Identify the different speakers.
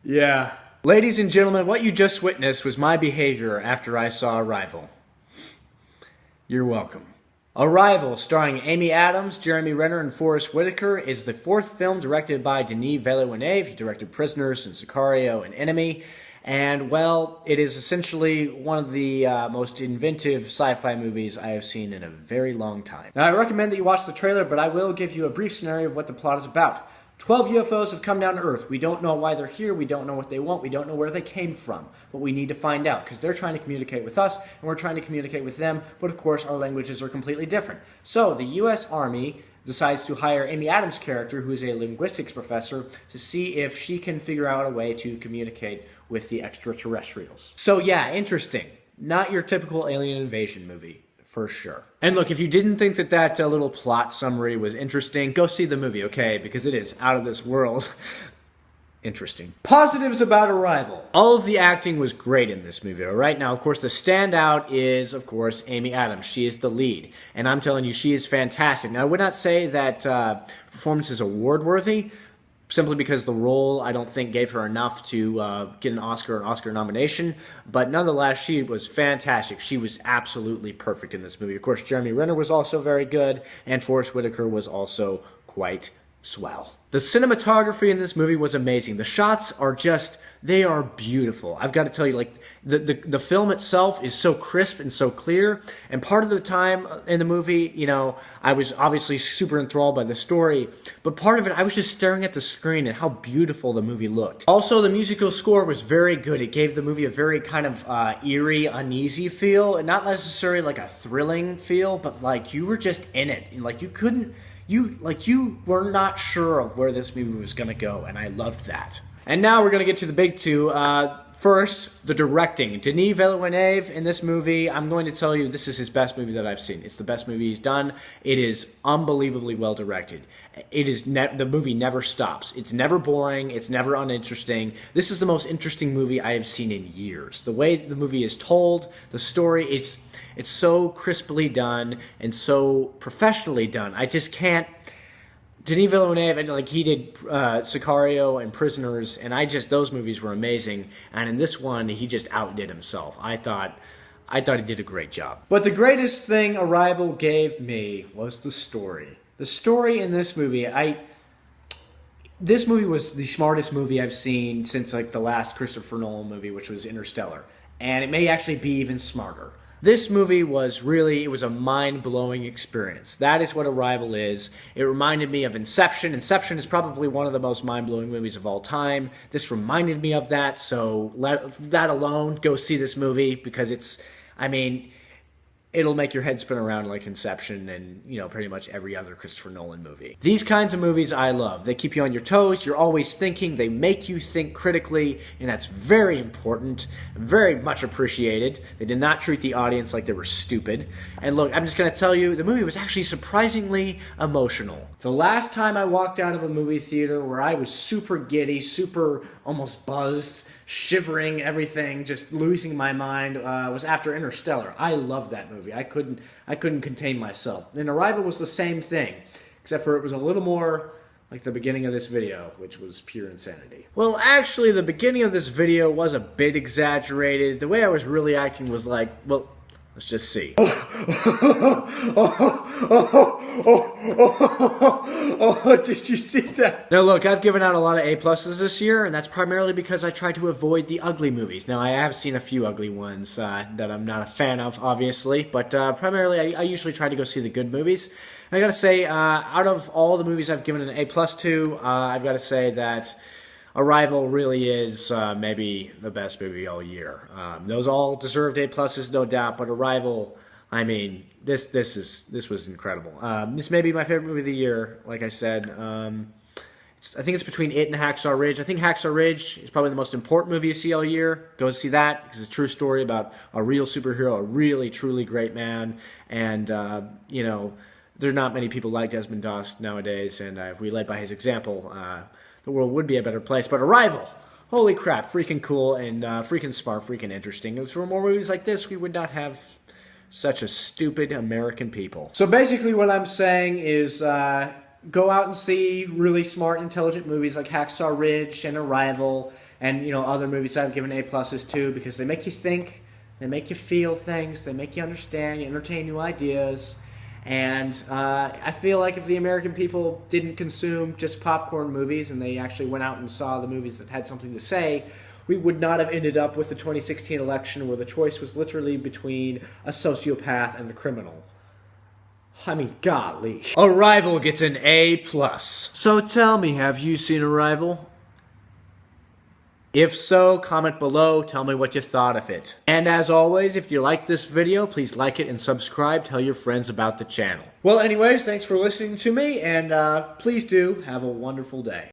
Speaker 1: Yeah. Ladies and gentlemen, what you just witnessed was my behavior after I saw Arrival. You're welcome. Arrival, starring Amy Adams, Jeremy Renner, and Forest Whitaker, is the fourth film directed by Denis Villenueve. He directed Prisoners and Sicario and Enemy. And, well, it is essentially one of the most inventive sci-fi movies I have seen in a very long time. Now, I recommend that you watch the trailer, but I will give you a brief scenario of what the plot is about. 12 UFOs have come down to Earth. We don't know why they're here. We don't know what they want. We don't know where they came from. But we need to find out because they're trying to communicate with us and we're trying to communicate with them. But of course, our languages are completely different. So the U.S. Army decides to hire Amy Adams' character, who is a linguistics professor, to see if she can figure out a way to communicate with the extraterrestrials. So yeah, interesting. Not your typical alien invasion movie. For sure. And look, if you didn't think that that little plot summary was interesting, go see the movie, okay? Because it is out of this world. Interesting. Positives about Arrival. All of the acting was great in this movie, all right? Now, of course, the standout is, of course, Amy Adams. She is the lead. And I'm telling you, she is fantastic. Now, I would not say that performance is award-worthy, simply because the role, I don't think, gave her enough to get an Oscar nomination. But nonetheless, she was fantastic. She was absolutely perfect in this movie. Of course, Jeremy Renner was also very good, and Forest Whitaker was also quite swell. The cinematography in this movie was amazing. The shots are just, they are beautiful. I've got to tell you, like, the film itself is so crisp and so clear. And part of the time in the movie, you know, I was obviously super enthralled by the story. But part of it, I was just staring at the screen and how beautiful the movie looked. Also, the musical score was very good. It gave the movie a very kind of eerie, uneasy feel. And not necessarily like a thrilling feel, but like you were just in it. And like you couldn't... You were not sure of where this movie was going to go, and I loved that. And now we're going to get to the big two. First, the directing. Denis Villenueve in this movie, I'm going to tell you, this is his best movie that I've seen. It's the best movie he's done. It is unbelievably well directed. It is the movie never stops. It's never boring. It's never uninteresting. This is the most interesting movie I have seen in years. The way the movie is told, the story, it's so crisply done and so professionally done. I just can't... Denis Villeneuve, like, he did Sicario and Prisoners, and those movies were amazing. And in this one, he just outdid himself. I thought he did a great job. But the greatest thing Arrival gave me was the story. The story in this movie, this movie was the smartest movie I've seen since, like, the last Christopher Nolan movie, which was Interstellar. And it may actually be even smarter. This movie was really, it was a mind-blowing experience. That is what Arrival is. It reminded me of Inception. Inception is probably one of the most mind-blowing movies of all time. This reminded me of that, so let that alone, go see this movie, because it's, I mean, it'll make your head spin around like Inception and, you know, pretty much every other Christopher Nolan movie. These kinds of movies I love. They keep you on your toes, you're always thinking, they make you think critically, and that's very important, very much appreciated. They did not treat the audience like they were stupid. And look, I'm just going to tell you, the movie was actually surprisingly emotional. The last time I walked out of a movie theater where I was super giddy, super almost buzzed, shivering, everything, just losing my mind, was after Interstellar. I loved that movie. I couldn't contain myself. And Arrival was the same thing, except for it was a little more like the beginning of this video, which was pure insanity. Well, actually, the beginning of this video was a bit exaggerated. The way I was really acting was like, well, let's just see. Did you see that? Now look, I've given out a lot of A+s this year, and that's primarily because I try to avoid the ugly movies. Now, I have seen a few ugly ones that I'm not a fan of, obviously, but primarily I usually try to go see the good movies. And I gotta say, out of all the movies I've given an A+ to, I've gotta say that Arrival really is maybe the best movie all year. Those all deserved A+s, no doubt, but Arrival, I mean, this was incredible. This may be my favorite movie of the year, like I said. I think it's between it and Hacksaw Ridge. I think Hacksaw Ridge is probably the most important movie you see all year. Go see that, because it's a true story about a real superhero, a really, truly great man, and, you know, there are not many people like Desmond Doss nowadays, and if we led by his example, the world would be a better place. But Arrival, holy crap, freaking cool and freaking smart, freaking interesting. If there were more movies like this, we would not have Such a stupid American people. So basically what I'm saying is go out and see really smart, intelligent movies like Hacksaw Ridge and Arrival and, you know, other movies I've given A+'s to, because they make you think, they make you feel things, they make you understand, you entertain new ideas. And I feel like if the American people didn't consume just popcorn movies and they actually went out and saw the movies that had something to say, we would not have ended up with the 2016 election where the choice was literally between a sociopath and a criminal. I mean, golly. Arrival gets an A+. So tell me, have you seen Arrival? If so, comment below, tell me what you thought of it. And as always, if you liked this video, please like it and subscribe, tell your friends about the channel. Well, anyways, thanks for listening to me, and please do have a wonderful day.